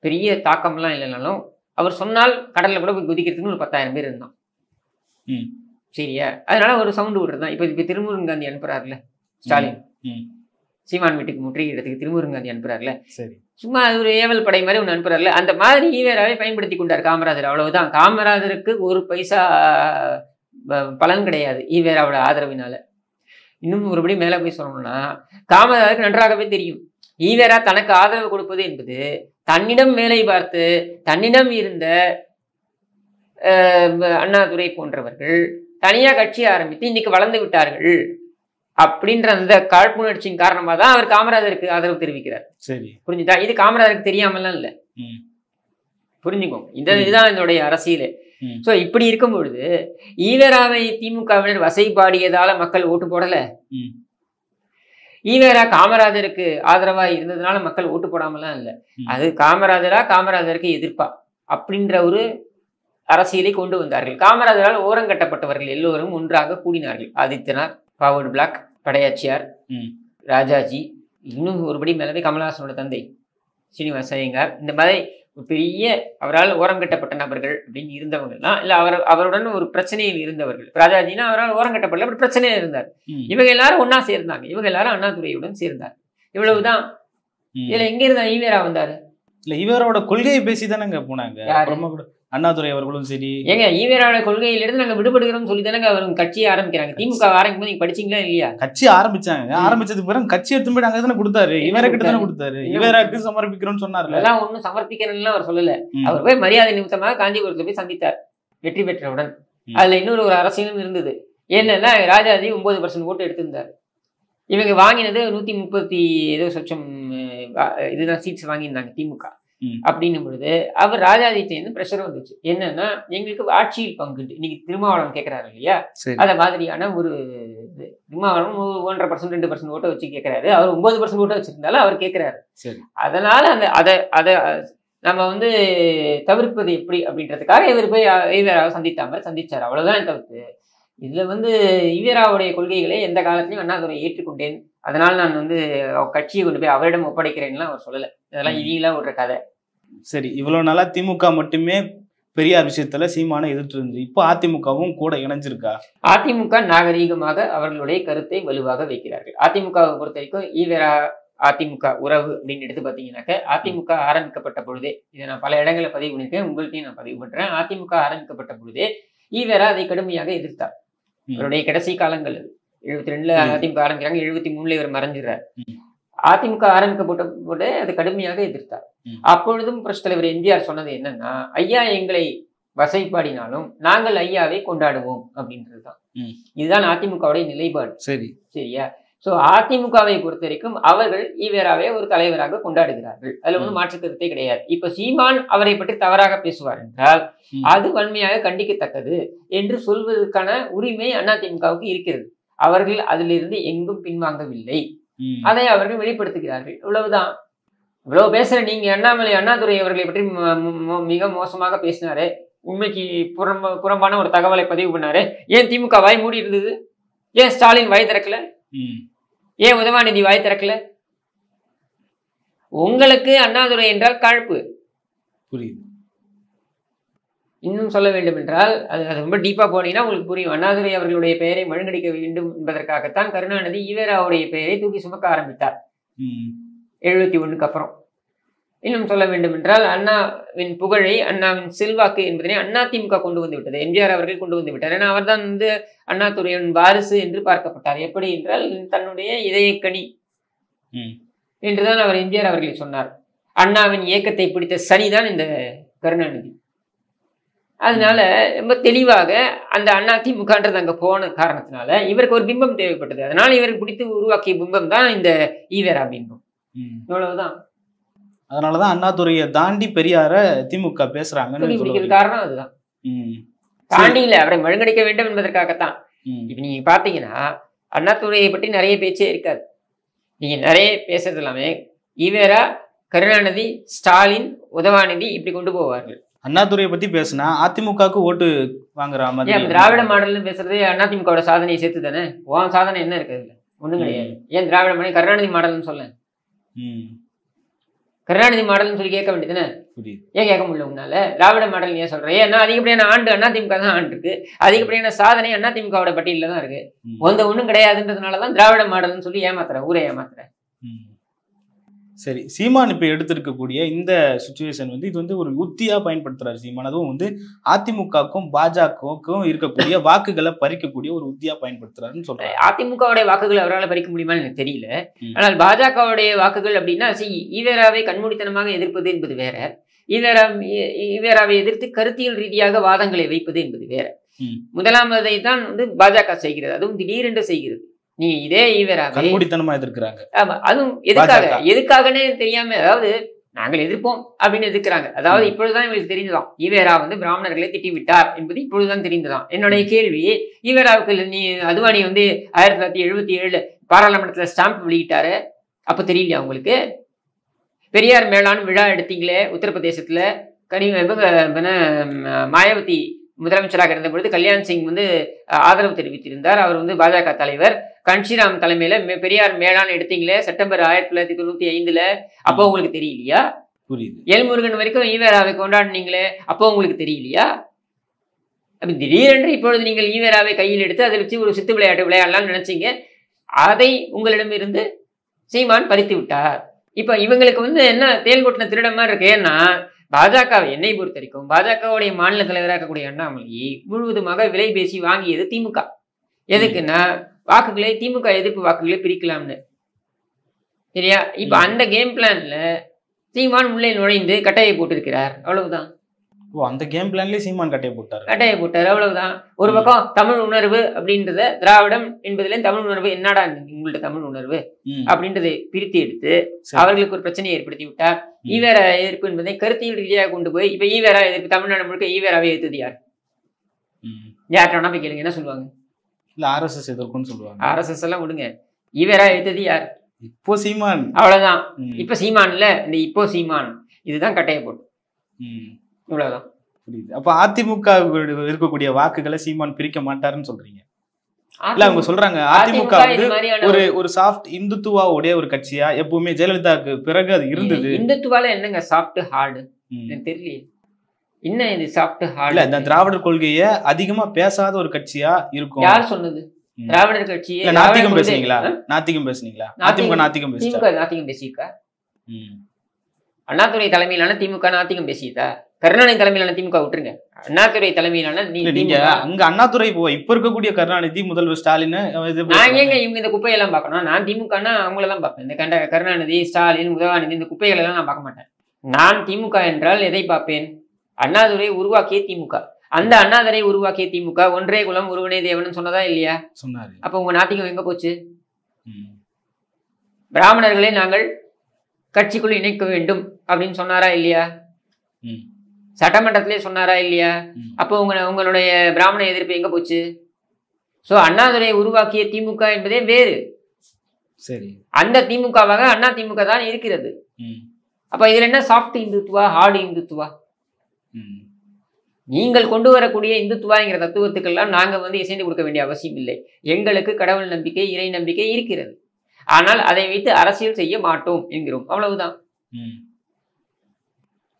பெரிய தாக்கம்லாம் இல்லைனாலும் அவர் சொன்னால் கடல்ல கூட போய் குதிக்கிறதுன்னு ஒரு 10,000 பேர் இருந்தான். சரியா? அதனால ஒரு சவுண்டு விடுறதுதான். இப்ப திருமுருகன் காந்தி அனுப்புறாருல ஸ்டாலின், சீமான் வீட்டுக்கு முற்றுகையிடத்துக்கு திருமுருகன் காந்தி அனுப்புறாருல, சும்மா அது ஒரு ஏவல் படை மாதிரி ஒன்று அனுப்புறாருல, அந்த மாதிரி ஈவேராவை பயன்படுத்தி கொண்டார் காமராஜர். அவ்வளவுதான். காமராஜருக்கு ஒரு பைசா பலன் கிடையாது ஈவேராவோட ஆதரவினால. இன்னும் ஒருபடி மேல போய் சொல்லணும்னா, காமராஜருக்கு நன்றாகவே தெரியும் ஈவேரா தனக்கு ஆதரவு கொடுப்பது என்பது தன்னிடம் வேலை பார்த்து தன்னிடம் இருந்த அண்ணாதுரை போன்றவர்கள் தனியா கட்சி ஆரம்பித்து இன்னைக்கு வளர்ந்து விட்டார்கள் அப்படின்ற அந்த காழ்ப்புணர்ச்சியின் காரணமா தான் அவர் காமராஜருக்கு ஆதரவு தெரிவிக்கிறார். சரி, புரிஞ்சுதா? இது காமராஜருக்கு தெரியாமலாம் இல்லை, புரிஞ்சுக்கோங்க. இதுதான் இதனுடைய அரசியலே. சோ இப்படி இருக்கும் பொழுது ஈவேராவை திமுகவினர் வசைபாடியதால மக்கள் ஓட்டு போடல, ஈவேரா காமராஜருக்கு ஆதரவா இருந்ததுனால மக்கள் ஓட்டு போடாமலாம் இல்லை. அது காமராஜருக்கு எதிர்ப்பா அப்படின்ற ஒரு அரசியலை கொண்டு வந்தார்கள். காமராஜரால் ஓரங்கட்டப்பட்டவர்கள் எல்லோரும் ஒன்றாக கூடினார்கள். ஆதித்தனார், ஃபார்வர்டு பிளாக், படையாச்சியார், ராஜாஜி, இன்னும் ஒருபடி மேலவே கமலஹாசனோட தந்தை ஸ்ரீனிவாச ஐயங்கார், இந்த மாதிரி பெரிய அவரால் ஓரங்கட்டப்பட்ட நபர்கள் அப்படின்னு இருந்தவங்கலாம் இல்ல, அவருடன் ஒரு பிரச்சனையில் இருந்தவர்கள். ராஜாஜினா அவரால் ஓரங்கட்டப்படல, அப்படி பிரச்சனையில் இருந்தார். இவங்க எல்லாரும் ஒன்னா சேர்ந்தாங்க. இவங்க எல்லாரும் அண்ணாதுரையுடன் சேர்ந்தார். இவ்வளவுதான். இதுல எங்க இருந்தா ஈவேரா வந்தாரு? இல்ல, ஈவேராவோட கொள்கையை பேசிதானங்க போனாங்க அண்ணாதுரை அவர்களும். சரி, ஏங்க ஈவேராவோட கொள்கையிலிருந்து நாங்க விடுபடுகிறோம் சொல்லி தானங்க அவங்க கட்சியை ஆரம்பிக்கிறாங்க. திமுக ஆரம்பிக்கும் போது நீங்க படிச்சீங்களா இல்லையா? கட்சி ஆரம்பிச்சாங்க. ஆரம்பிச்சதுக்கு பிறகு கட்சி எடுத்து போய் அங்க தானே கொடுத்தாரு. ஈவேரா கிட்ட தானே கொடுத்தாரு. ஈவேராக்கு சமர்ப்பிக்கிறோம்னு சொன்னாரு. எல்லாம் ஒன்னும் சமர்ப்பிக்கிறேன்னு அவர் சொல்லல. அவர் போய் மரியாதை நிமித்தமாக காஞ்சிபுரத்துல போய் சந்தித்தார் வெற்றி பெற்றவுடன். அதுல இன்னொரு ஒரு அரசியலும் இருந்தது. என்னன்னா, ராஜாஜி 9% ஓட்டு எடுத்திருந்தாரு. இவங்க வாங்கினது 130 ஏதோ சொச்சம் இதுதான் சீட்ஸ் வாங்கியிருந்தாங்க திமுக. அப்படின்னும் பொழுது அவர் ராஜாஜிட்டேருந்து பிரஷர் வந்துச்சு. என்னன்னா, எங்களுக்கு ஆட்சியில் பங்கு. இன்னைக்கு திருமாவளவன் கேட்கிறாரு இல்லையா, அத மாதிரியான ஒரு திருமாவளவன் 1.5% 2% ஓட்டை வச்சு கேட்கிறாரு. அவர் 9% ஓட்டை வச்சிருந்தாலும் அவர் கேட்கிறாரு. அதனால அதை நம்ம வந்து தவிர்ப்பது எப்படி அப்படின்றதுக்காக இவர் போய் ஈவேராவை சந்திச்சார். அவ்வளவுதான் தவிர்த்து. இதுல வந்து ஈவேராவுடைய கொள்கைகளை எந்த காலத்திலையும் அண்ணாதுரை ஏற்றுக்கொண்டேன், அதனால நான் வந்து கட்சியை கொண்டு போய் அவரிடம் ஒப்படைக்கிறேன்லாம் அவர் சொல்லல. இதெல்லாம் இவங்களா ஒரு கதை. சரி, இவ்வளவு நாளா திமுக மட்டுமே பெரியார் விஷயத்துல சீமான எதிர்த்து இருந்து, இப்போ அதிமுகவும் கூட இணைஞ்சிருக்கா? அதிமுக நாகரீகமாக அவர்களுடைய கருத்தை வலுவாக வைக்கிறார்கள். அதிமுகவை பொறுத்த வரைக்கும் ஈவேரா அதிமுக உறவு அப்படின்னு எடுத்து பார்த்தீங்கன்னாக்க, அதிமுக ஆரம்பிக்கப்பட்ட பொழுதே, இதை நான் பல இடங்களை பதிவு பண்ணிருக்கேன், உங்கள்கிட்டையும் நான் பதிவு பண்றேன். அதிமுக ஆரம்பிக்கப்பட்ட பொழுதே ஈவேரா அதை கடுமையாக எதிர்த்தார். அவருடைய கடைசி காலங்கள் 72ல அதிமுக ஆரம்பிக்கிறாங்க, 73ல இவர் மறைஞ்சிடறார். அதிமுக ஆரம்பிக்கப்பட்ட போது அது கடுமையாக எதிர்த்தார். அப்பொழுதும் புரட்சித் தலைவர் எம்ஜிஆர் சொன்னது என்னன்னா, ஐயா எங்களை வசைப்பாடினாலும் நாங்கள் ஐயாவை கொண்டாடுவோம் அப்படின்றதுதான். இதுதான் அதிமுகவுடைய நிலைப்பாடு. சரியா? சோ அதிமுகவை பொறுத்த வரைக்கும் அவர்கள் ஈவேராவை ஒரு தலைவராக கொண்டாடுகிறார்கள். அதுல ஒன்றும் மாற்று கருத்தே கிடையாது. இப்ப சீமான் அவரை பற்றி தவறாக பேசுவார் என்றால் அது வன்மையாக கண்டிக்கத்தக்கது என்று சொல்வதற்கான உரிமை அதிமுகவுக்கு இருக்கிறது. அவர்கள் அதிலிருந்து எங்கும் பின்வாங்கவில்லை. அதை அவர்கள் வெளிப்படுத்துகிறார்கள். இவ்வளவுதான். இவ்வளவு பேசுற நீங்க அண்ணாதுரை அவர்களை பற்றி மிக மோசமாக பேசினாரு, உண்மைக்கு புறம்பான ஒரு தகவலை பதிவு பண்ணாரு. ஏன் திமுக வாய் மூடி இருந்தது? ஏன் ஸ்டாலின் வாய் திறக்கல? ஏன் உதயநிதி வாய் திறக்கல? உங்களுக்கு அண்ணாதுரை என்றால் காழ்ப்பு. புரியுது. இன்னும் சொல்ல வேண்டும் என்றால் அது ரொம்ப டீப்பா போனீங்கன்னா உங்களுக்கு புரியும். அண்ணாதுரை அவர்களுடைய பெயரை மழுங்கடிக்க வேண்டும் என்பதற்காகத்தான் கருணாநிதி ஈவேராவுடைய பெயரை தூக்கி சுமக்க ஆரம்பித்தார் 71க்கு அப்புறம். இன்னும் சொல்ல வேண்டும் என்றால் அண்ணாவின் புகழை, அண்ணாவின் செல்வாக்கு என்பதனை அதிமுக கொண்டு வந்து விட்டது. எம்ஜிஆர் அவர்கள் கொண்டு வந்து விட்டார். ஏன்னா அவர் தான் அண்ணாதுரையின் வாரிசு என்று பார்க்கப்பட்டார். எப்படி என்றால் தன்னுடைய இதயக்கனி என்றுதான் அவர் எம்ஜிஆர் அவர்களை சொன்னார். அண்ணாவின் இயக்கத்தை பிடித்த சனிதான் இந்த கருணாநிதி. அதனால ரொம்ப தெளிவாக அந்த அதிமுகன்றது அங்க போன காரணத்தினால இவருக்கு ஒரு பிம்பம் தேவைப்பட்டது. அதனால இவருக்கு பிடித்து உருவாக்கிய பிம்பம் தான் இந்த ஈவேரா பிம்பம். இவ்வளவுதான். அதனாலதான் அண்ணாதுரையை தாண்டி பெரியார திமுக பேசுறாங்க. காரணம் அதுதான். தாண்டி இல்ல, அவரை மழுங்கடிக்க வேண்டும் என்பதற்காகத்தான். இப்ப நீங்க பாத்தீங்கன்னா அண்ணாதுரையை பற்றி நிறைய பேச்சே இருக்காது. நீங்க நிறைய பேசுறது எல்லாமே ஈவேரா, கருணாநிதி, ஸ்டாலின், உதயநிதி இப்படி கொண்டு போவார்கள். அண்ணாதுரையை பத்தி பேசினா அதிமுகவுக்கு ஓட்டு வாங்குற மாதிரி. திராவிட மாடல்னு பேசுறது அதிமுகவோட சாதனையை சேர்த்து தானே. உன் சாதனை என்ன இருக்கு? ஒண்ணும் கிடையாது. ஏன் திராவிட மாடல் கருணாநிதி மாடல்னு சொல்ல? கருணாநிதி மாடல்னு சொல்லி கேட்க வேண்டியதுதானே. ஏன் கேட்க முடியல உன்னால? திராவிட மாடல் ஏன் சொல்ற? ஏன்னா அதிகப்படியான ஆண்டு அதிமுக தான் ஆண்டு இருக்கு. அதிகப்படியான சாதனை அதிமுகவோட பட்டியல தான் இருக்கு. ஒன்றும் கிடையாதுன்றதுனாலதான் திராவிட மாடல்னு சொல்லி ஏமாத்துற, ஊரை ஏமாத்துற. சரி, சீமான் இப்ப எடுத்திருக்கக்கூடிய இந்த சிச்சுவேஷன் இது ஒரு உத்தியா பயன்படுத்துறாரு சீமான். அதுவும் அதிமுகவுக்கும் பாஜகவுக்கும் இருக்கக்கூடிய வாக்குகளை பறிக்கக்கூடிய ஒரு உத்தியா பயன்படுத்துறாருன்னு சொல்றாரு. அதிமுகவுடைய வாக்குகள் அவரால் பறிக்க முடியுமான்னு எனக்கு தெரியல. ஆனால் பாஜகவுடைய வாக்குகள் அப்படின்னா ஈவேராவை கண்மூடித்தனமாக எதிர்ப்பது என்பது வேற, ஈவேராவை எதிர்த்து கருத்தியல் ரீதியாக வாதங்களை வைப்பது என்பது வேற. முதலாமதை தான் பாஜக செய்கிறது, அதுவும் திடீரென்று செய்கிறது. நீ இதே ஈவேராவை கண்மூடித்தனமா எதிர்க்கிறாங்க. ஆமா, அதுவும் எதுக்காகனே தெரியாம, அதாவது நாங்கள் எதிர்ப்போம் அப்படின்னு எதிர்க்கிறாங்க. அதாவது இப்பொழுதுதான் இவங்களுக்கு தெரிந்ததாம் ஈவேரா பிராமணர்களை திட்டி விட்டார் என்பது இப்பொழுதுதான் தெரிந்ததாம். என்னுடைய கேள்வி, ஈவேராவுக்கு நீ அத்வானி 1977 பாராளுமன்றத்துல ஸ்டாம்ப் வெளியிட்டாரு, அப்ப தெரியலையா உங்களுக்கு? பெரியார் மேலான விழா எடுத்தீங்களே உத்தரப்பிரதேசத்துல, மாயாவதி முதலமைச்சராக இருந்த பொழுது கல்யாண் சிங் ஆதரவு தெரிவித்திருந்தார். அவர் பாஜக தலைவர். கன்ஷிராம் தலைமையில பெரியார் மேலான் எடுத்தீங்களே செப்டம்பர் 1995, அப்போ உங்களுக்கு தெரியலையா? புரியுது. எல்முருகன் வரைக்கும் ஈவேராவை கொண்டாடினீங்களே, அப்போ உங்களுக்கு தெரியலையா? அப்ப திடீரென்று இப்பொழுது நீங்கள் ஈவேராவை கையில் எடுத்து அதை வச்சு ஒரு சித்து விளையாட்டு விளையாடலாம்னு நினைச்சீங்க. அதை உங்களிடமிருந்து சீமான் பறித்து விட்டார். இப்ப இவங்களுக்கு என்ன தேல் கொட்டின திருட மாதிரி இருக்கு. ஏன்னா பாஜகவை என்னை பொறுத்த வரைக்கும் பாஜகவுடைய மாநில தலைவராக இருக்கக்கூடிய அண்ணாமலை முழுவதுமாக விலை பேசி வாங்கியது திமுக. எதுக்குன்னா வாக்குகளை, திமுக எதிர்ப்பு வாக்குகளை பிரிக்கலாம்னு. சரியா? இப்ப அந்த கேம் பிளான்ல சீமான் உள்ளே நுழைந்து கட்டையை போட்டிருக்கிறார். அவ்வளவுதான். அந்த கேம் பிளான்லயே சீமான் கட்டையை போட்டார். அவ்வளவுதான். ஒரு பக்கம் தமிழ் உணர்வு அப்படின்றத, திராவிடம் என்பதுல தமிழ் உணர்வு என்னடா உங்கள்ட்ட தமிழ் உணர்வு அப்படின்றதை பிரித்து எடுத்து அவர்களுக்கு ஒரு பிரச்சனையை ஏற்படுத்தி விட்டார். ஈவேரா எதிர்ப்பு என்பதை கருத்தியல் ரீதியாக கொண்டு போய் இப்ப ஈவேரா எதிர்ப்பு தமிழ்நாடு முழுக்க ஈவேராவை எதிர்த்தது யார்? யார்கிட்ட போய் கேளுங்க, என்ன சொல்லுவாங்க? இல்ல RSS எதிர்க்குன்னு சொல்லுவாங்க. RSS எல்லாம் விடுங்க, ஈவேரா எதிர்த்தது யார்? இப்போ சீமான். அவ்வளவுதான். இப்ப சீமான் இல்ல, இந்த இப்போ சீமான் இதுதான் கட்டையை போட்டு. இவ்வளவுதான். புரியுது. அப்ப அதிமுக இருக்கக்கூடிய வாக்குகளை சீமான் பிரிக்க மாட்டாருன்னு சொல்றீங்க? இல்ல, அவங்க சொல்றாங்க அதிமுக ஒரு சாஃப்ட் இந்துத்துவாவுடைய ஒரு கட்சியா எப்பவுமே ஜெயலலிதாவுக்கு பிறகு அது இருந்தது. இந்துத்துவால என்னங்க சாஃப்ட் ஹார்டு? தெரியல. என்ன இது சாஃப்ட் ஹார்டு? இல்ல, இந்த திராவிடர் கொள்கைய அதிகமா பேசாத ஒரு கட்சியா இருக்கும். யார் சொன்னது? திராவிடர் கட்சி நாத்திகம் பேசுனீங்களா? அதிமுக நாத்திகம் பேசியிருக்கா? அண்ணாதுரை தலைமையிலான திமுக நாத்திகம் பேசியதா? கருணாநிதி தலைமையிலான திமுக விட்டுருங்க, அண்ணாதுரை தலைமையிலான நீங்க அங்க அண்ணாதுரை இப்ப இருக்கக்கூடிய கருணாநிதி, முதல்வர் ஸ்டாலின், நான் ஏங்க இவங்க இந்த குப்பையெல்லாம் பார்க்கணும்? நான் திமுகனா அவங்களதான் பார்ப்பேன். இந்த கருணாநிதி, ஸ்டாலின், உதயநிதி இந்த குப்பைகள் எல்லாம் நான் பார்க்க மாட்டேன். நான் திமுக என்றால் எதை பார்ப்பேன்? அண்ணாதுரை உருவாக்கிய திமுக. அந்த அண்ணாதுரை உருவாக்கிய திமுக ஒன்றே குலம் ஒருவனே தேவன் சொன்னதா இல்லையா? சொன்னாரு. அப்ப உங்க நாத்திகம் எங்க போச்சு? பிராமணர்களை நாங்கள் கட்சிக்குள் இணைக்க வேண்டும் அப்படின்னு சொன்னாரா இல்லையா? சட்டமன்றத்திலே சொன்னாரா இல்லையா? அப்போ உங்களுடைய பிராமண எதிர்ப்பு எங்க போச்சு? சோ அண்ணாதுரை உருவாக்கிய திமுக என்பதே வேறு. சரி, அந்த திமுகவாக அண்ணா திமுக தான் இருக்கிறது. அப்ப இதுல என்ன சாஃப்ட் இந்துத்துவா, ஹார்டு இந்துத்துவா? நீங்கள் கொண்டு வரக்கூடிய இந்துத்துவாங்கிற தத்துவத்துக்கெல்லாம் நாங்க இசைந்து கொடுக்க வேண்டிய அவசியம் இல்லை. எங்களுக்கு கடவுள் நம்பிக்கை, இறை நம்பிக்கை இருக்கிறது. ஆனால் அதை வைத்து அரசியல் செய்ய மாட்டோம் என்கிறோம், அவ்வளவுதான்.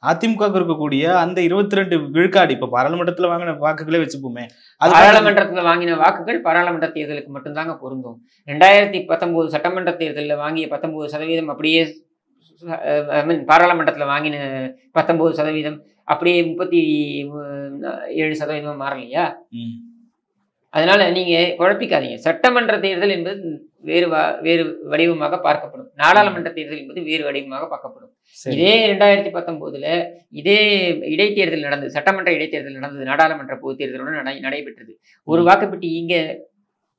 அதிமுக இருக்கக்கூடிய அந்த 22 விழுக்காடு இப்ப பாராளுமன்றத்துல வாங்கின வாக்குகளே வச்சுப்போமே, பாராளுமன்றத்துல வாங்கின வாக்குகள் பாராளுமன்ற தேர்தலுக்கு மட்டும்தாங்க பொருந்தும். 2019 சட்டமன்ற தேர்தலில் வாங்கிய 19% அப்படியே பாராளுமன்றத்துல வாங்கின 19% அப்படியே 37% மாறலையா? அதனால நீங்க குழப்பிக்காதீங்க. சட்டமன்ற தேர்தல் என்பது வேறு வடிவமாக பார்க்கப்படும், நாடாளுமன்ற தேர்தல் என்பது வேறு வடிவமாக பார்க்கப்படும். இதே 2019 இதே இடைத்தேர்தல் நடந்தது, சட்டமன்ற இடைத்தேர்தல் நடந்தது, நாடாளுமன்ற பொது தேர்தலுடன் நடைபெற்றது. ஒரு வாக்குப்பெட்டி இங்க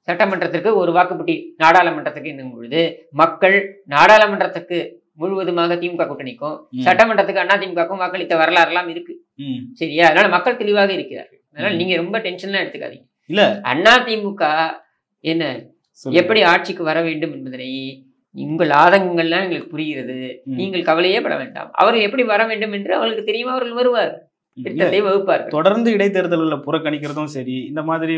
சட்டமன்றத்திற்கு, ஒரு வாக்குப்பெட்டி நாடாளுமன்றத்துக்கு என்னும் பொழுது மக்கள் நாடாளுமன்றத்துக்கு முழுவதுமாக திமுக கூட்டணிக்கும், சட்டமன்றத்துக்கு அண்ணா திமுகவுக்கும் வாக்களித்த வரலாறு எல்லாம் இருக்கு. சரியா? அதனால மக்கள் தெளிவாக இருக்கிறார்கள். அதனால நீங்க ரொம்ப டென்ஷன்லாம் எடுத்துக்காதீங்க. இல்ல அண்ணா திமுக என்ன எப்படி ஆட்சிக்கு வர வேண்டும் என்பதனை உங்கள் ஆதங்கங்கள்லாம் எங்களுக்கு புரிகிறது. நீங்கள் கவலையே பட வேண்டாம். அவர்கள் எப்படி வர வேண்டும் என்று அவர்களுக்கு தெரியுமா? அவர்கள் வருவார், திட்டத்தை வகுப்பார்கள். தொடர்ந்து இடைத்தேர்தல்களில் புறக்கணிக்கிறதும் சரி, இந்த மாதிரி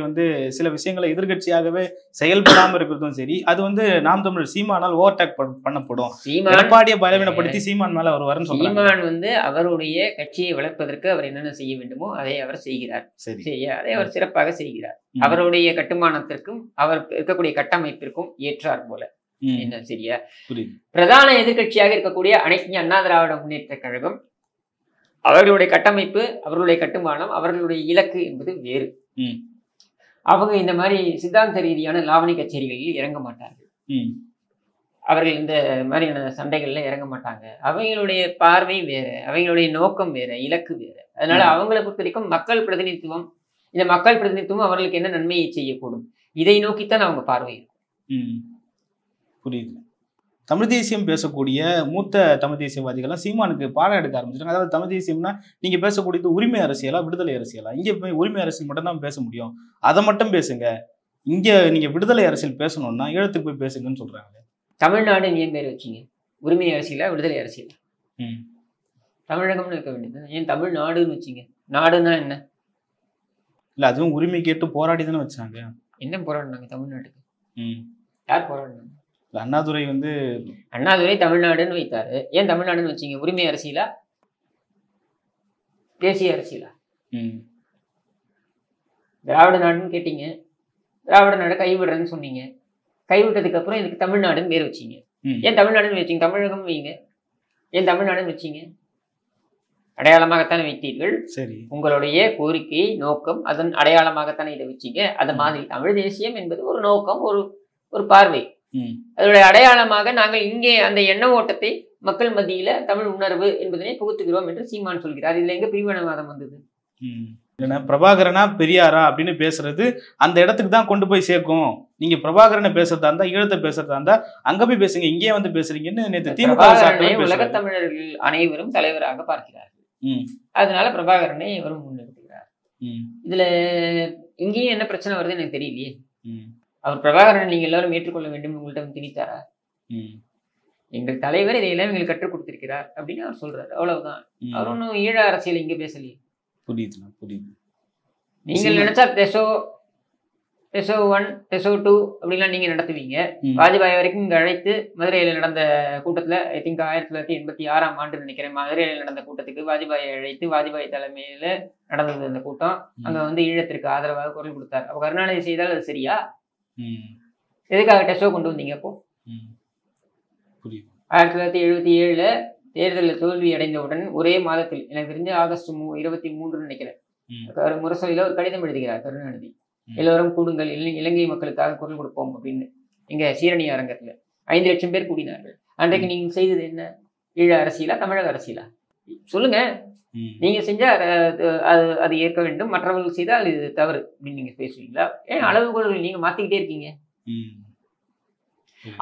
சில விஷயங்களை எதிர்கட்சியாகவே செயல்படாமல் இருக்கிறதும் சரி, அது நாம் தமிழர் சீமானால் ஓவர்டேக் பண்ணப்படும். எடப்பாடியை பலவீனப்படுத்தி சீமான் மேல அவர் வரும். சீமான் அவருடைய கட்சியை வளர்ப்பதற்கு அவர் என்னென்ன செய்ய வேண்டுமோ அதை அவர் செய்கிறார். சரியா? அதை அவர் சிறப்பாக செய்கிறார். அவருடைய கட்டுமானத்திற்கும் அவர் இருக்கக்கூடிய கட்டமைப்பிற்கும் ஏற்றார் போல. என்ன? சரியா? பிரதான எதிர்கட்சியாக இருக்கக்கூடிய அனைத்து அண்ணா திராவிட முன்னேற்ற கழகம், அவர்களுடைய கட்டமைப்பு, அவர்களுடைய கட்டுமானம், அவர்களுடைய இலக்கு என்பது வேறு. அவங்க இந்த மாதிரி சித்தாந்த ரீதியான லாவணி கச்சேரிகளில் இறங்க மாட்டார்கள். அவர்கள் இந்த மாதிரியான சண்டைகள்ல இறங்க மாட்டாங்க. அவங்களுடைய பார்வை வேற, அவங்களுடைய நோக்கம் வேற, இலக்கு வேற. அதனால அவங்களை பொறுத்த வரைக்கும் மக்கள் பிரதிநிதித்துவம், இந்த மக்கள் பிரதிநிதித்துவம் அவர்களுக்கு என்ன நன்மையை செய்யக்கூடும், இதை நோக்கித்தான் அவங்க பார்வை இருக்கும். புரியுது. தமிழ் தேசியம் பேசக்கூடிய மூத்த தமிழ் தேசியவாதிகள்லாம் சீமானுக்கு பாடம் எடுக்க ஆரம்பிச்சிட்டாங்க. அதாவது தமிழ் தேசியம்னா நீங்க பேசக்கூடியது உரிமை அரசியலா, விடுதலை அரசியலா? இங்க போய் உரிமை அரசியல் மட்டும் தான் பேச முடியும், அதை மட்டும் பேசுங்க. இங்க நீங்க விடுதலை அரசியல் பேசணும்னா ஈழத்துக்கு போய் பேசுங்கன்னு சொல்றாங்க. தமிழ்நாடு ஏன் பேர் வச்சிங்க? உரிமை அரசியலா, விடுதலை அரசியலா? தமிழகம்னு இருக்க வேண்டியது. ஏன் தமிழ்நாடுன்னு வச்சிங்க? நாடுன்னா என்ன? இல்ல அதுவும் உரிமை கேட்டு போராடி தானே வச்சாங்க. என்ன போராடினாங்க தமிழ்நாட்டுக்கு? யார் போராடினாங்க? அண்ணாதுரை அண்ணாதுரை தமிழ்நாடுன்னு வைத்தாரு. ஏன் தமிழ்நாடுன்னு வச்சீங்க? உரிமை அரசியலா, தேசிய அரசியலா? திராவிட நாடுன்னு கேட்டீங்க, திராவிட நாடு கைவிடுறேன்னு சொன்னீங்க. கைவிட்டதுக்கு அப்புறம் இதுக்கு தமிழ்நாடுன்னு பேர் வச்சீங்க. ஏன் தமிழ்நாடுன்னு வச்சீங்க? தமிழகம் வைங்க. ஏன் தமிழ்நாடுன்னு வச்சீங்க? அடையாளமாகத்தானே வைத்தீர்கள். சரி, உங்களுடைய கோரிக்கை நோக்கம் அதன் அடையாளமாகத்தானே இதை வச்சீங்க. அது மாதிரி தமிழ் தேசியம் என்பது ஒரு நோக்கம், ஒரு பார்வை. அதனுடைய அடையாளமாக நாங்கள் இங்கே அந்த எண்ண ஓட்டத்தை மக்கள் மத்தியில தமிழ் உணர்வு என்பதனை புகுத்துகிறோம் என்று சீமான் சொல்கிறார். இதுல எங்க பிரிவினவாதம் வந்தது? பிரபாகரனா பெரியாரா அப்படின்னு பேசுறது அந்த இடத்துக்கு தான் கொண்டு போய் சேர்க்கும். நீங்க பிரபாகரனை பேசுறதா இருந்தா, ஈழத்தை பேசுறதா இருந்தா அங்க போய் பேசுங்க, இங்கே பேசுறீங்கன்னு நேற்று திமுக உலக தமிழர்கள் அனைவரும் தலைவராக பார்க்கிறார்கள். அதனால பிரபாகரனை இவரும் முன்னெடுக்கிறார். இதுல இங்கேயும் என்ன பிரச்சனை வருது எனக்கு தெரியலையே. அவர் பிரபாகரனை நீங்க எல்லாரும் ஏற்றுக்கொள்ள வேண்டும் உங்கள்கிட்ட திணித்தாரா? எங்கள் தலைவர் இதையெல்லாம் எங்களுக்கு கற்றுக் கொடுத்திருக்கிறார் அப்படின்னு அவர் சொல்றாரு. அவ்வளவுதான். அவர் ஒன்றும் ஈழ அரசியல் இங்க பேசலையே. புரியுதுண்ணா, புரியுது. நீங்கள் நினைச்சா டெசோ 1 டெசோ 2 அப்படின்லாம் நீங்க நடத்துவீங்க. வாஜ்பாய் வரைக்கும் இங்க அழைத்து மதுரையில நடந்த கூட்டத்துல, ஐ திங்க் 1986ஆம் ஆண்டு நினைக்கிறேன், மதுரையில நடந்த கூட்டத்துக்கு வாஜ்பாயை அழைத்து வாஜ்பாய் தலைமையில நடந்தது அந்த கூட்டம். அங்க ஈழத்திற்கு ஆதரவாக குரல் கொடுத்தார். அப்ப கருணாநிதி செய்தால் அது சரியா? எதுக்காக டெஸ்டோ கொண்டு வந்தீங்க? அப்போ 1977 தேர்தலில் தோல்வி அடைந்தவுடன் ஒரே மாதத்தில், எனக்கு தெரிஞ்ச ஆகஸ்ட் 23 நினைக்கிறேன், முரசொலியில ஒரு கடிதம் எழுதுகிறார் கருணாநிதி. எல்லோரும் கூடுங்கள், இலங்கை மக்களுக்காக குரல் கொடுப்போம் அப்படின்னு. இங்க சீரணி அரங்கத்துல 5 லட்சம் பேர் கூடினார்கள். அன்றைக்கு நீங்க செய்தது என்ன? ஈழ அரசியலா, தமிழக அரசியலா? சொல்லுங்க. நீங்க செஞ்சா அது ஏற்க வேண்டும், மற்றவர்கள் செய்தால் இது தவறு அப்படின்னு நீங்க பேசுவீங்களா? ஏன் அளவுகோல்கள் நீங்க மாத்திக்கிட்டே இருக்கீங்க?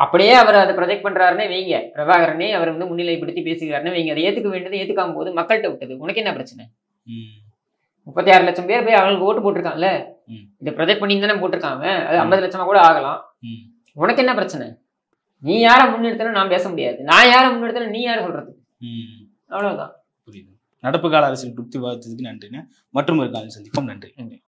அப்படியே அவர் அதை ப்ரொஜெக்ட் பண்றாருன்னே வைங்க, பிரபாகரனே அவர் வந்து முன்னிலைப்படுத்தி பேசுகிறாருன்னு வைங்க, அதை ஏத்துக்க வேண்டியது ஏத்துக்காம போது மக்கள்கிட்ட விட்டது. உனக்கு என்ன பிரச்சனை? 36 லட்சம் பேர் போய் அவங்களுக்கு ஓட்டு போட்டிருக்காங்கல்ல, இதை ப்ரொஜெக்ட் பண்ணி தானே போட்டிருக்காங்க, அது 50 லட்சமா கூட ஆகலாம். உனக்கு என்ன பிரச்சனை? நீ யாரை முன்னிறுத்தணும் நான் பேச முடியாது, நான் யாரை முன்னிறுத்தணும் நீ யாரை சொல்றது? அவ்வளவுதான். புரியுது. நடப்பு கால அரசியல் குறித்து விவாதித்ததுக்கு நன்றிங்க. மற்றும் ஒரு காலம் சந்திப்போம். நன்றி.